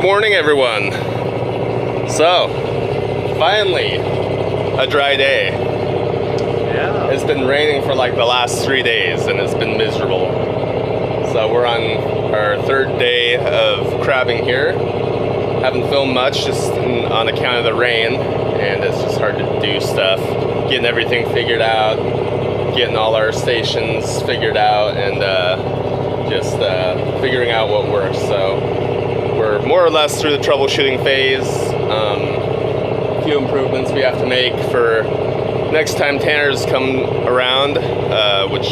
morning, everyone. So, finally, a dry day. Yeah. It's been raining for like the last 3 days and it's been miserable. So we're on our third day of crabbing here. Haven't filmed much just on account of the rain, and it's just hard to do stuff. Getting everything figured out, getting all our stations figured out, and just figuring out what works. So we're more or less through the troubleshooting phase. A few improvements we have to make for next time tanners come around, which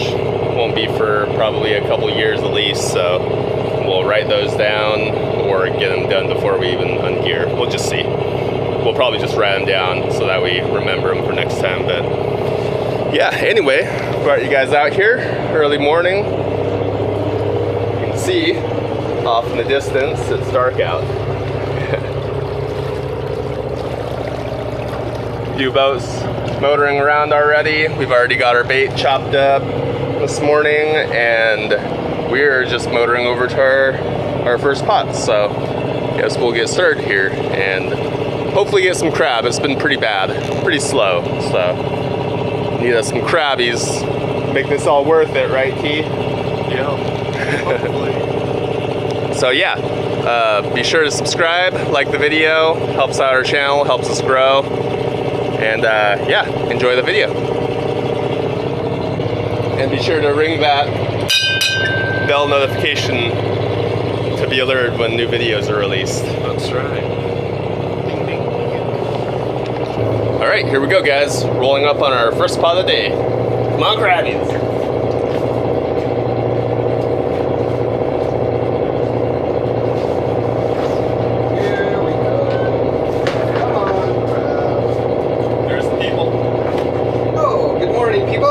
won't be for probably a couple years at least. So we'll write those down or get them done before we even ungear. We'll just see. We'll probably just write them down so that we remember them for next time. But yeah, anyway, brought you guys out here early morning. You can see off in the distance it's dark out. Few boats motoring around already. We've already got our bait chopped up this morning, and we're just motoring over to our first pot. So guess we'll get started here and hopefully get some crab. It's been pretty bad, pretty slow, so need us some crabbies. Make this all worth it, right, T? Yeah. Hopefully. So yeah, be sure to subscribe, like the video, helps out our channel, helps us grow, and yeah, enjoy the video. And be sure to ring that bell notification to be alerted when new videos are released. That's right. Ding, ding. All right, here we go, guys. Rolling up on our first pot of the day. Come on, crabbies. Here we go. Come on, crab. There's the people. Oh, good morning, people.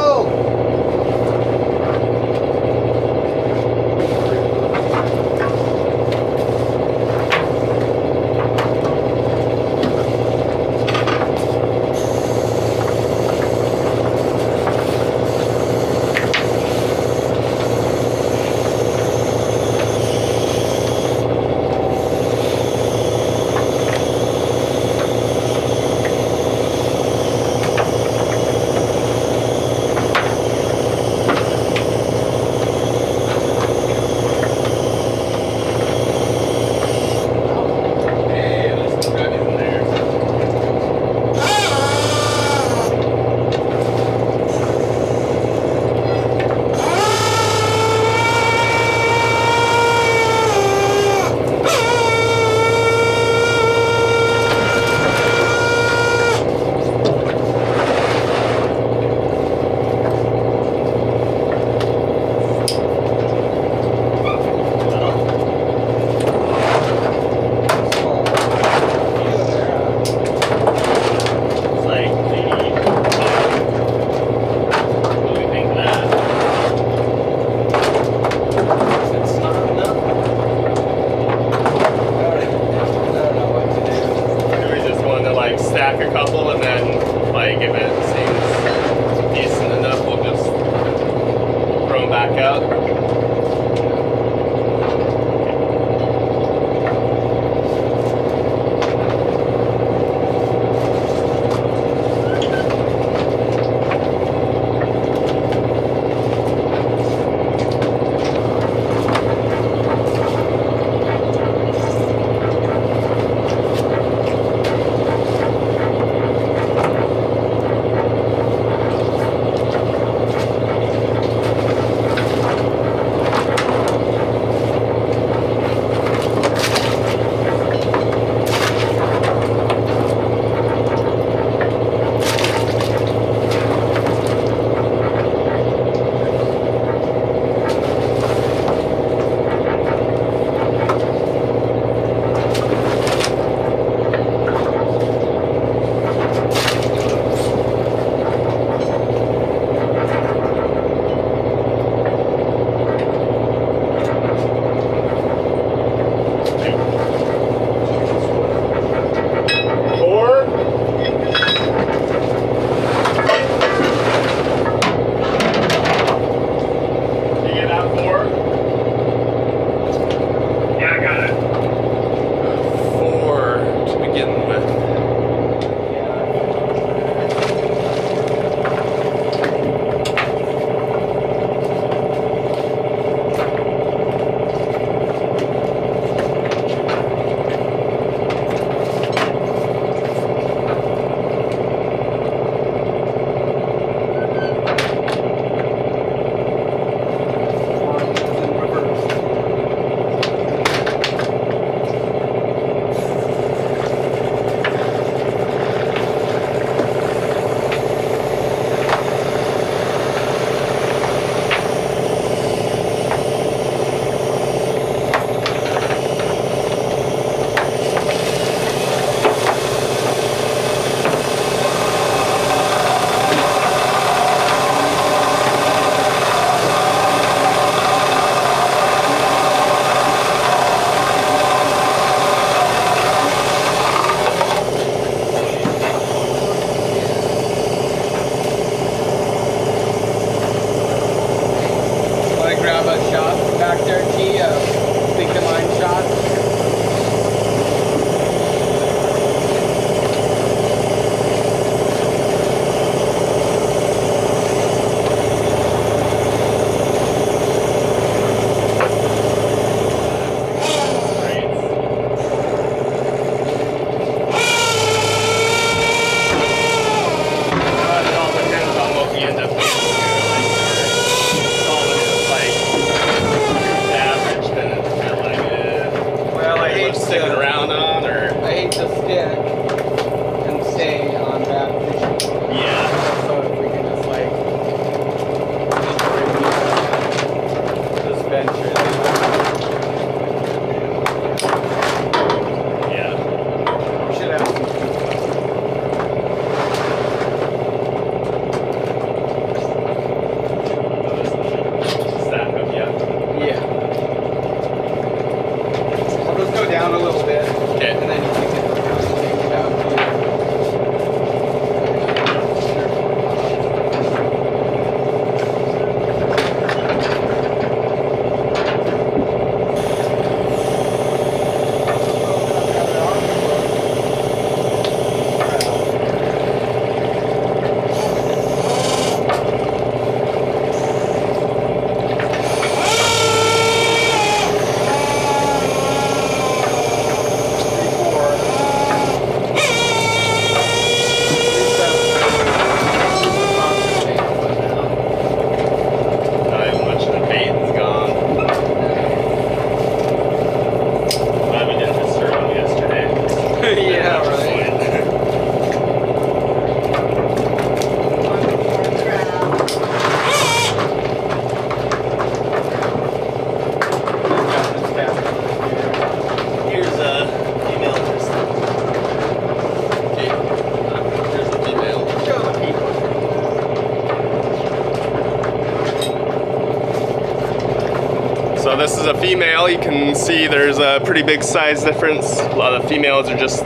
this is a female. You can see there's a pretty big size difference. A lot of the females are just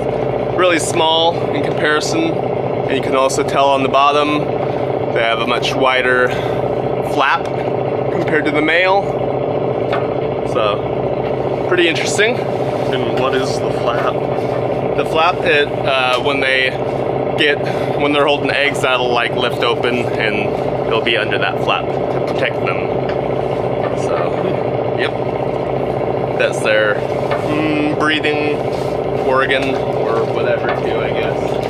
really small in comparison. And you can also tell on the bottom, they have a much wider flap compared to the male. So, pretty interesting. And what is the flap? The flap, when they're holding eggs, that'll like lift open and it'll be under that flap to protect them. So, yep. That's their breathing organ or whatever too, I guess.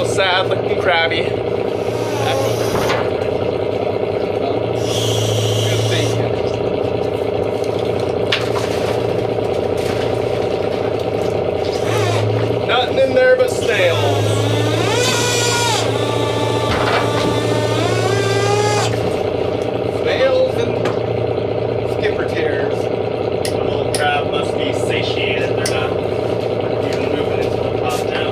Sad looking crabby. Good thinking. Nothing in there but snails. Snails and skipper tears. The little crab must be satiated. They're not even moving into the pot now.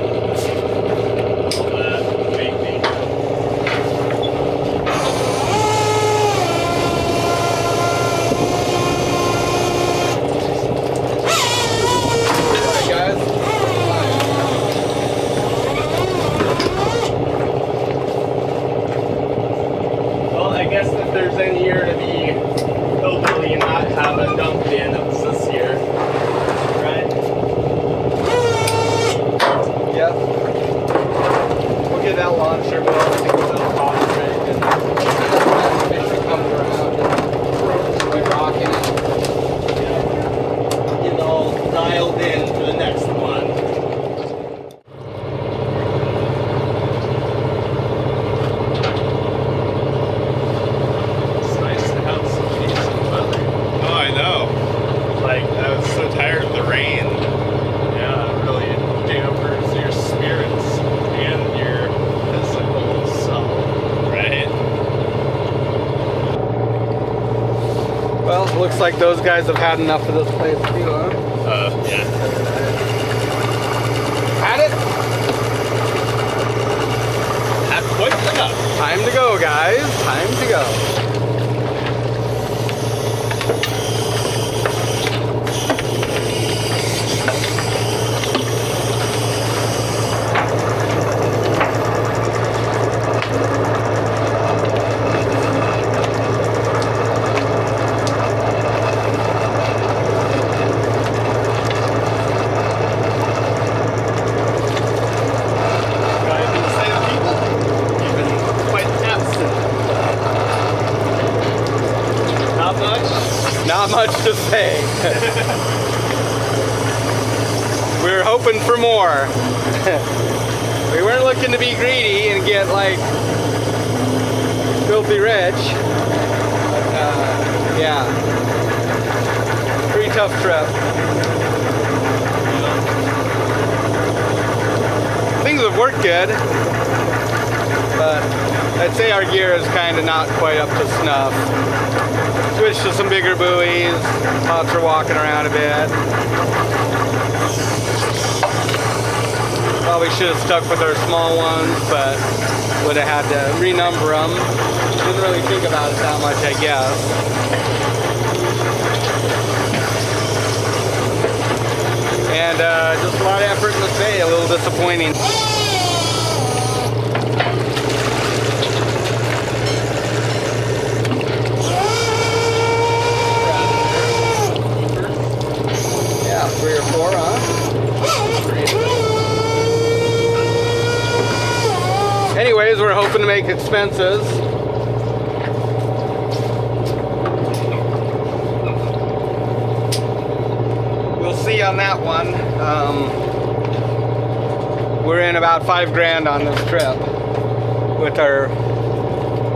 Looks like those guys have had enough of this place too, huh? Yeah. Had it? Had quite enough. Time to go, guys. Time to go. Not much to say. We were hoping for more. We weren't looking to be greedy and get like filthy rich. But, yeah, pretty tough trip. Things have worked good, but I'd say our gear is kind of not quite up to snuff. Switched to some bigger buoys. Pots are walking around a bit. Probably should have stuck with our small ones, but would have had to renumber them. Didn't really think about it that much, I guess. And just a lot of effort in the bay, a little disappointing. Yeah, 3 or 4, huh? Anyways, we're hoping to make expenses. We'll see on that one. We're in about $5 on this trip with our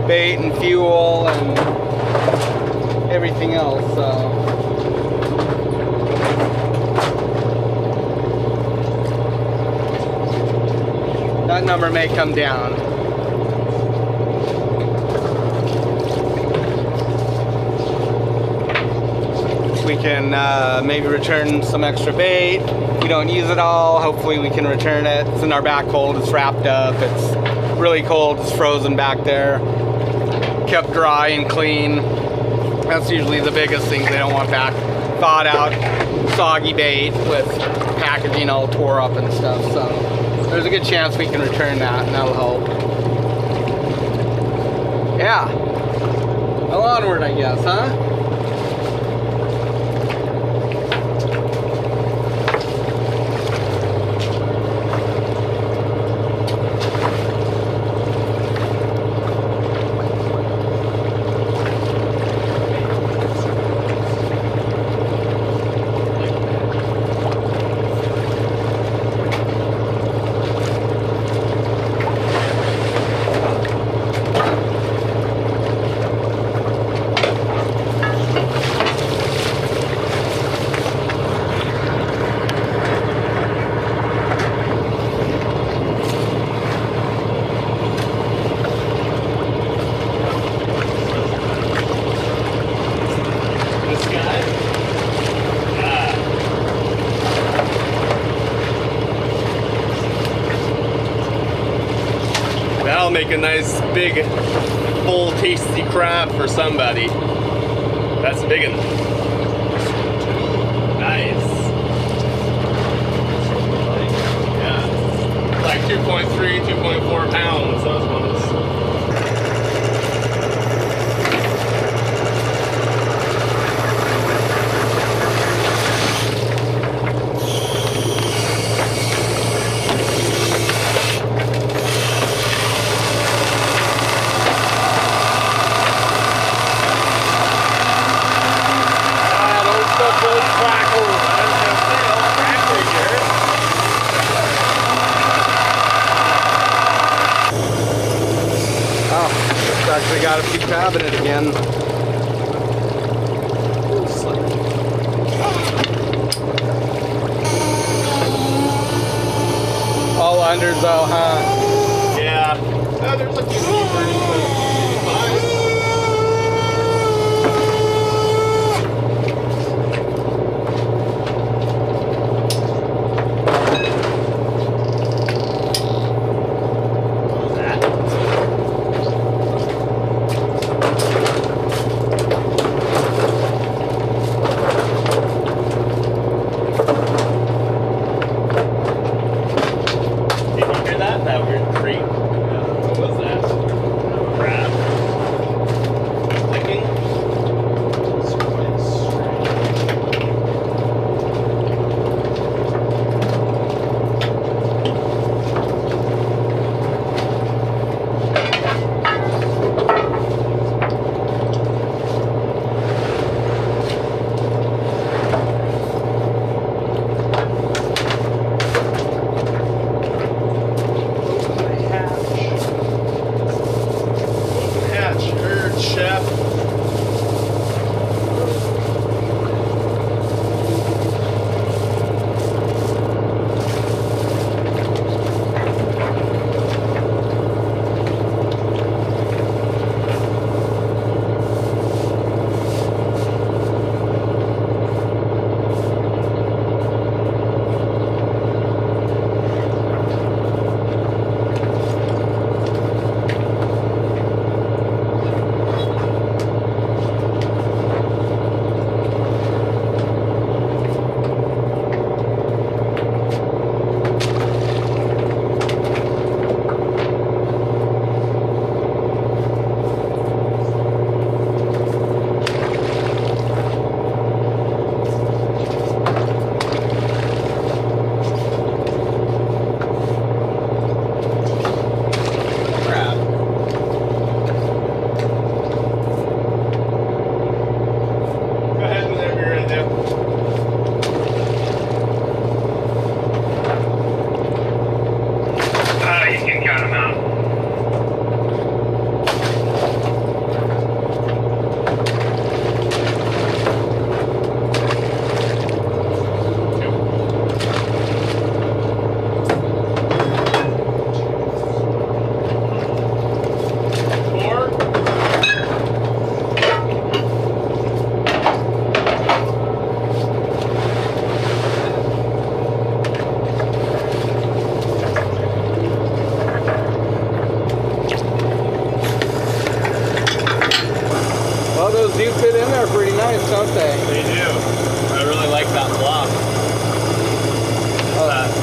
bait and fuel and everything else. So. That number may come down. We can maybe return some extra bait. We don't use it all. Hopefully we can return it. It's in our back hold. It's wrapped up. It's really cold. It's frozen back there. Kept dry and clean. That's usually the biggest thing they don't want back. Thawed out, soggy bait with packaging all tore up and stuff. So there's a good chance we can return that, and that'll help. Yeah. Well, onward, I guess, huh? That'll make a nice, big, full, tasty crab for somebody. That's a big one. Nice. Yeah. Like 2.3, 2.4 pounds, those ones. Actually got a few crab in it again. All unders though, huh? Yeah. No, there's a few keepers, but fine.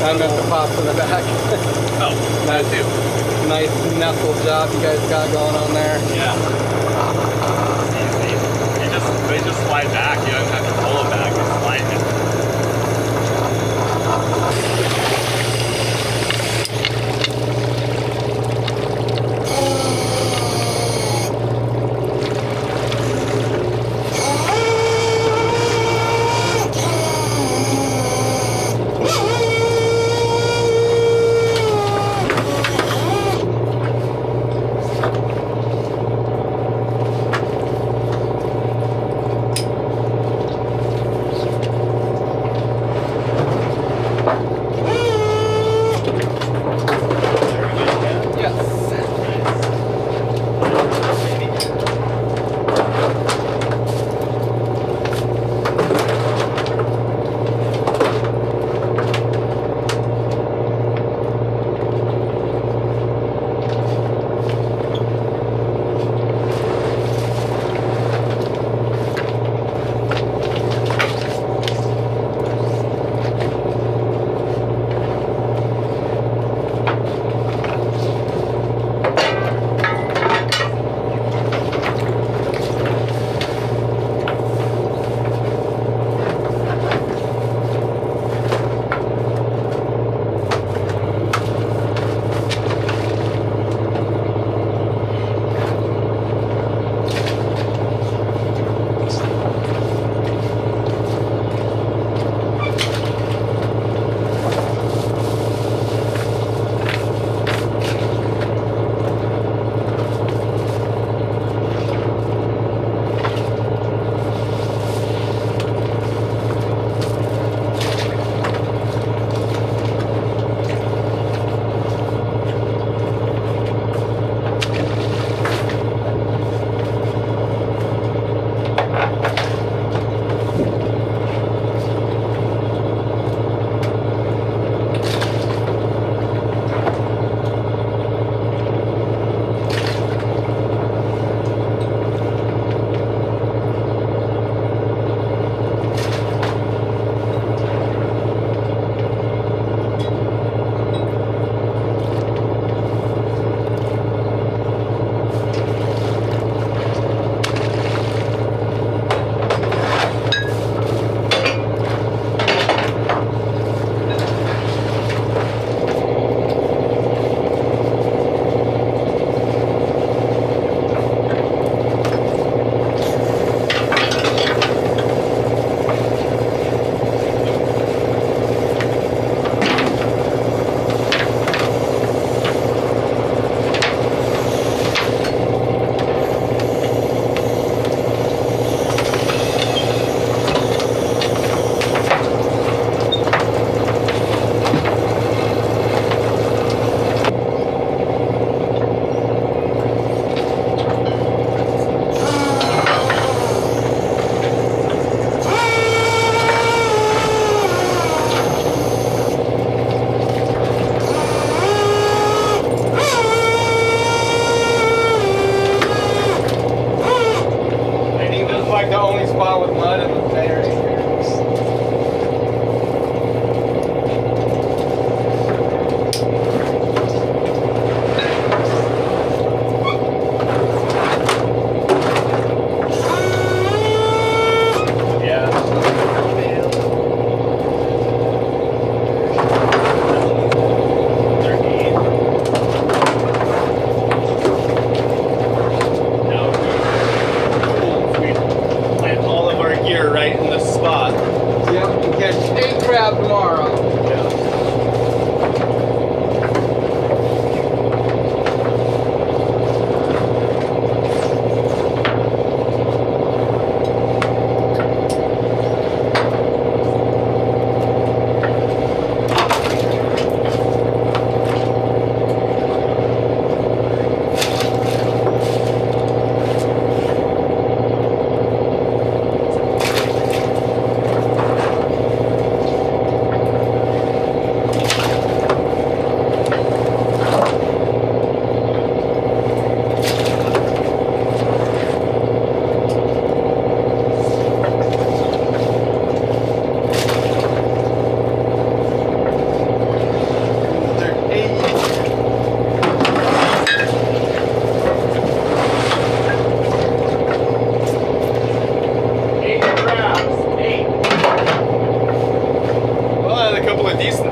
I meant the pops in the back. Oh, that too. Nice nestle job you guys got going on there. Yeah. They just slide back. You don't have to pull it back. Just slide it.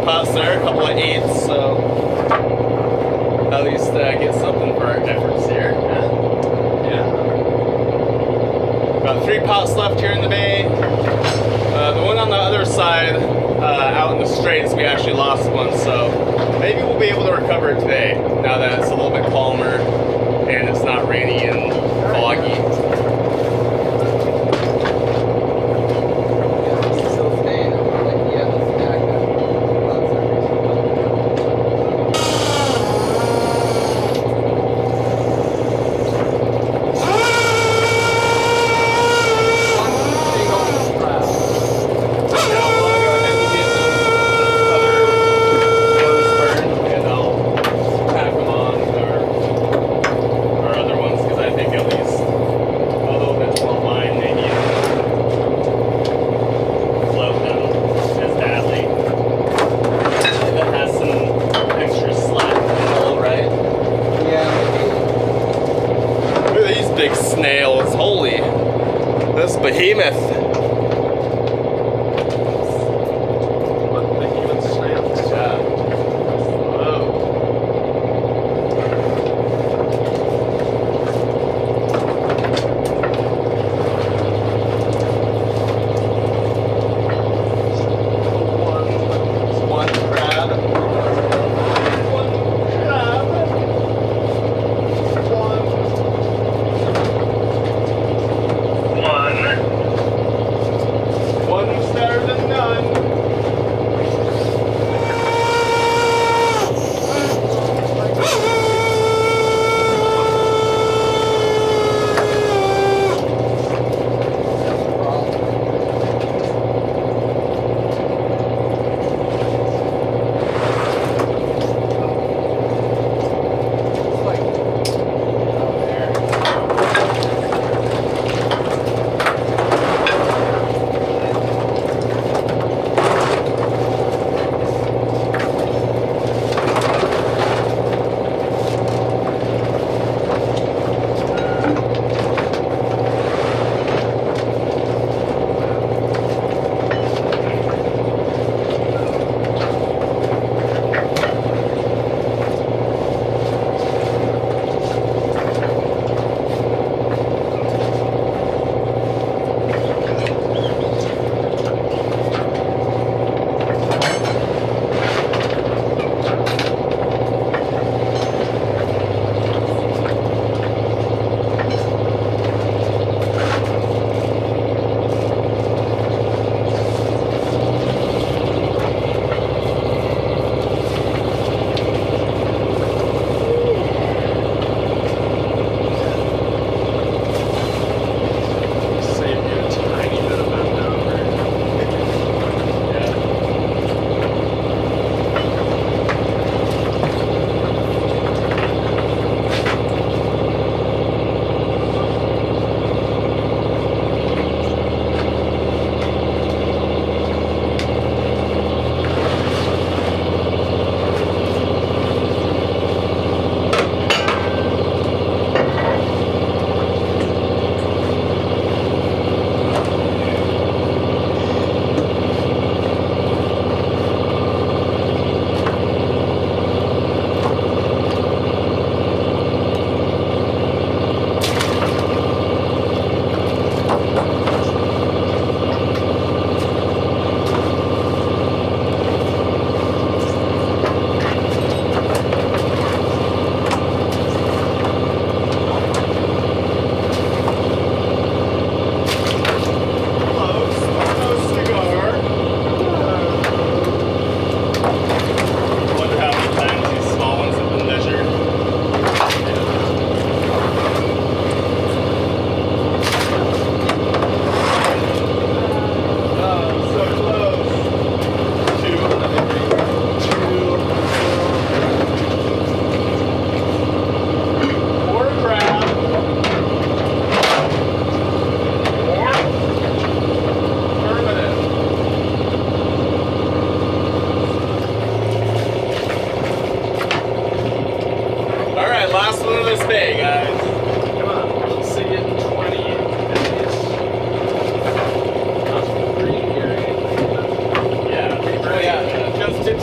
pots there, a couple of 8s, so at least get something for our efforts here. Yeah. Got 3 pots left here in the bay. The one on the other side, out in the straits, we actually lost one, so maybe we'll be able to recover it today, now that it's a little bit calmer and it's not rainy and foggy. Big snails, holy, this behemoth. What behemoth snails? Yeah. Whoa. One crab. One crab. One.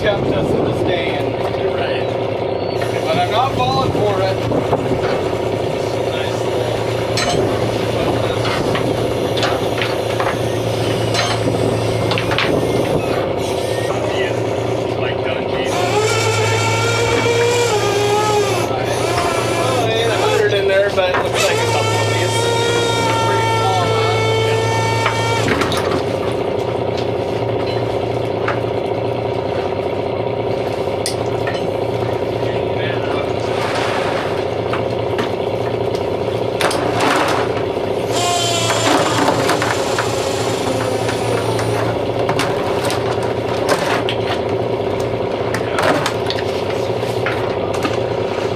tempt us into staying. You're right. But I'm not falling for it. Nice little Like dungeons. Well, there ain't 100 in there, but it looks like a couple of these. Pretty small, huh?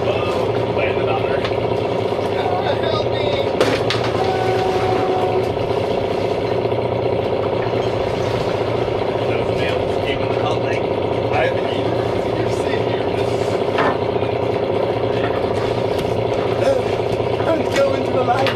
Whoa, landed on her. Help me! Those nails keeping the humping. You're safe here. Don't go into the light.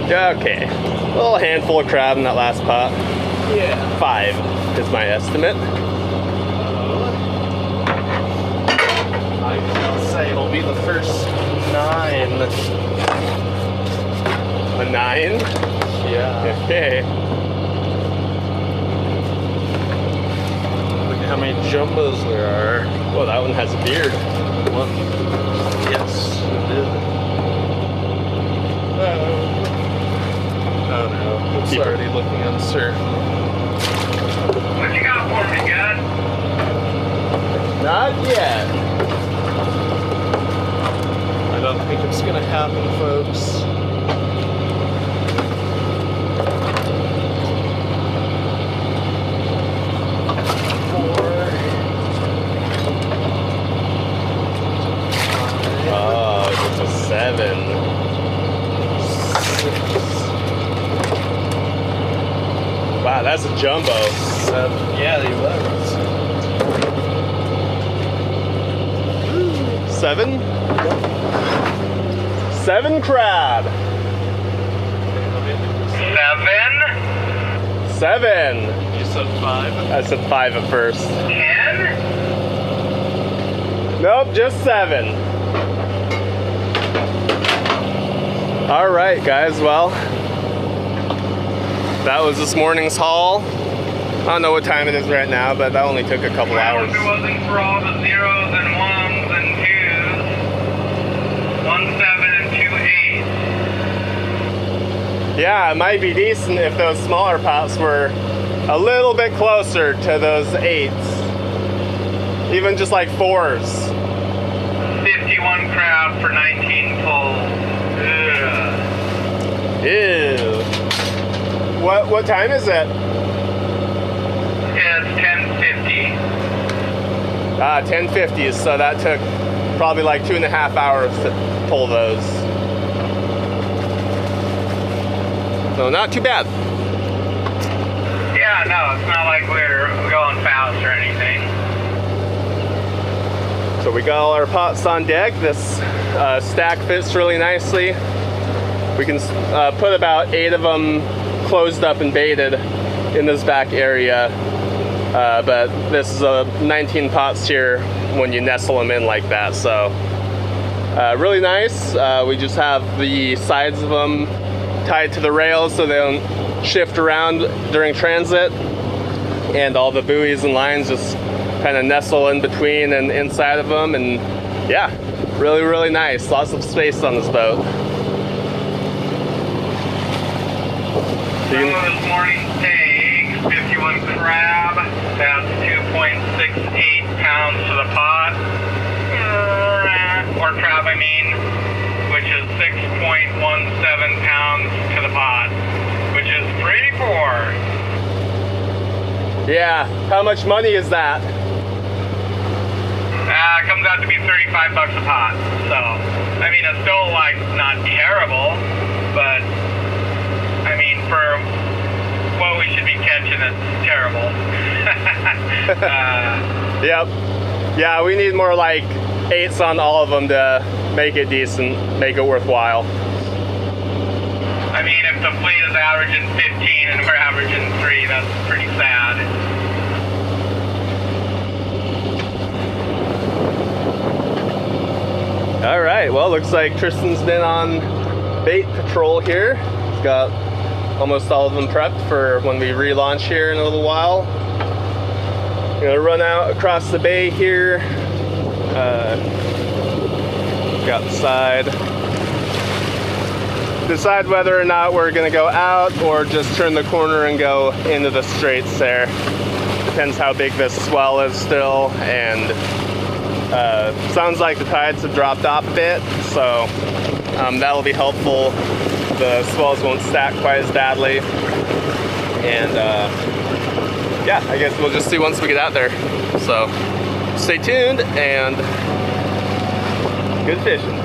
Okay, a little handful of crab in that last pot. Yeah. 5 is my estimate. I'll say it'll be the first 9. A 9? Yeah. Okay. Look at how many jumbos there are. Well, that one has a beard. One. Yes, it did. Oh no, it's Keep it. already looking uncertain. What you got for me, God? Not yet. I don't think it's gonna happen, folks. Oh, it's a 7. 6, Wow, that's a jumbo. 7. Yeah, he was. 7? 7 crab. 7, 7. You said 5? I said 5 at first. 10, Nope, just 7. All right, guys. Well, that was this morning's haul. I don't know what time it is right now, but that only took a couple well, hours. if it wasn't for all the zeros and ones and twos, 1, 7, and 2, 8. Yeah, it might be decent if those smaller pots were a little bit closer to those 8s. Even just like 4s. 51 crab for 19 pulls. Ugh. Ew. What time is it? It's 10:50. 10:50. So that took probably like 2.5 hours to pull those. So not too bad. Yeah, no, it's not like we're going fast or anything. So we got all our pots on deck. This stack fits really nicely. We can put about 8 of them closed up and baited in this back area. But this is a 19 pots here when you nestle them in like that. So really nice. We just have the sides of them tied to the rails so they don't shift around during transit. And all the buoys and lines just kind of nestle in between and inside of them. And yeah, really, really nice. Lots of space on this boat. Some of this morning's take, 51 crab, that's 2.68 pounds to the pot, or crab I mean, which is 6.17 pounds to the pot, which is pretty poor. Yeah, how much money is that? comes out to be 35 bucks a pot. So, I mean, it's still like not terrible, but I mean, for what we should be catching, it's terrible. Yep. Yeah, we need more like 8s on all of them to make it decent, make it worthwhile. I mean, if the fleet is averaging 15 and we're averaging 3, that's pretty sad. All right, well, looks like Tristan's been on bait patrol here. He's got almost all of them prepped for when we relaunch here in a little while. Gonna run out across the bay here. Got the side. Decide whether or not we're gonna go out or just turn the corner and go into the straits there. Depends how big this swell is still, and sounds like the tides have dropped off a bit, so that'll be helpful. The swells won't stack quite as badly, and yeah, I guess we'll just see once we get out there. So stay tuned and good fishing.